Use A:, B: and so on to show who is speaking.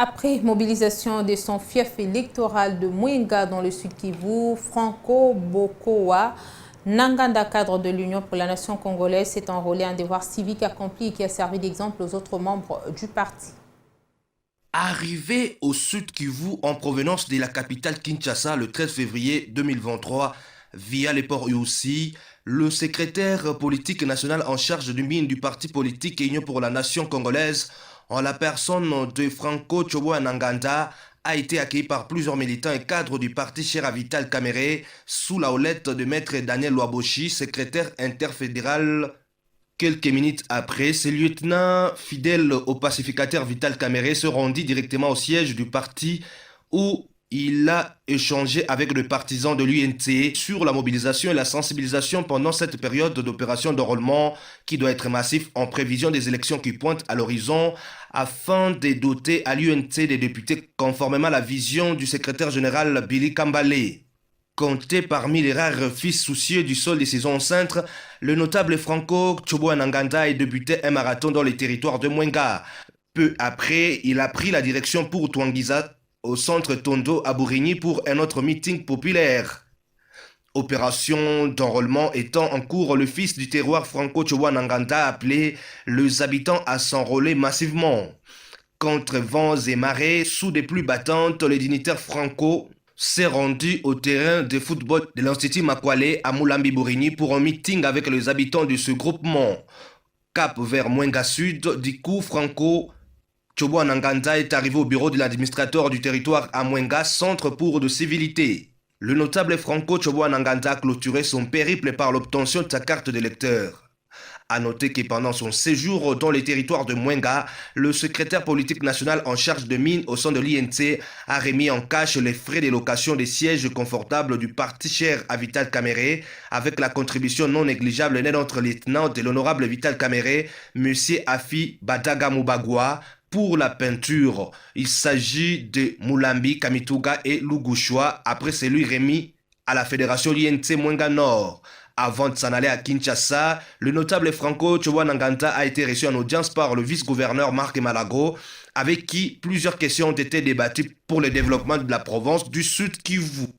A: Après mobilisation de son fief électoral de Mwenga dans le Sud Kivu, Franco Bokowa, Nanganda, cadre de l'Union pour la nation congolaise, s'est enrôlé un devoir civique accompli et qui a servi d'exemple aux autres membres du parti.
B: Arrivé au Sud Kivu en provenance de la capitale Kinshasa le 13 février 2023 via les ports UOC, le secrétaire politique national en charge du mine du parti politique Union pour la nation congolaise, en la personne de Franco Tchoboa Nanganda, a été accueilli par plusieurs militants et cadres du parti cher à Vital Kamerhe sous la houlette de maître Daniel Lwaboshi, secrétaire interfédéral. Quelques minutes après, ce lieutenant fidèle au pacificateur Vital Kamerhe se rendit directement au siège du parti où il a échangé avec les partisans de l'UNC sur la mobilisation et la sensibilisation pendant cette période d'opération d'enrôlement qui doit être massif en prévision des élections qui pointent à l'horizon afin de doter à l'UNC des députés conformément à la vision du secrétaire général Billy Kambale. Compté parmi les rares fils soucieux du sol des saisons enceintes, le notable Franco Tchoboa Nanganda a débuté un marathon dans les territoires de Mwenga. Peu après, il a pris la direction pour Twangiza, au centre Tondo à Bourigny pour un autre meeting populaire. Opération d'enrôlement étant en cours, le fils du terroir Franco Tchoboa Nanganda a appelé les habitants à s'enrôler massivement. Contre vents et marées, sous des pluies battantes, les dignitaires Franco s'est rendu au terrain de football de l'Institut Makwale à Moulambi-Bourigny pour un meeting avec les habitants de ce groupement. Cap vers Mwenga Sud, du coup Franco Tchoboa Nanganda est arrivé au bureau de l'administrateur du territoire à Mwenga, centre pour de civilité. Le notable Franco Tchoboa Nanganda a clôturé son périple par l'obtention de sa carte d'électeur. A noter que pendant son séjour dans les territoires de Mwenga, le secrétaire politique national en charge de mines au sein de l'INC a remis en cash les frais de location des sièges confortables du parti cher à Vital Kamerhe avec la contribution non négligeable de notre lieutenant de l'honorable Vital Kamerhe, M. Afi Badaga Mubagwa, pour la peinture. Il s'agit de Moulambi, Kamituga et Lugushwa après celui remis à la fédération INC Mwenga Nord. Avant de s'en aller à Kinshasa, le notable Franco Tchoboa Nanganda a été reçu en audience par le vice-gouverneur Marc Malago, avec qui plusieurs questions ont été débattues pour le développement de la province du Sud Kivu.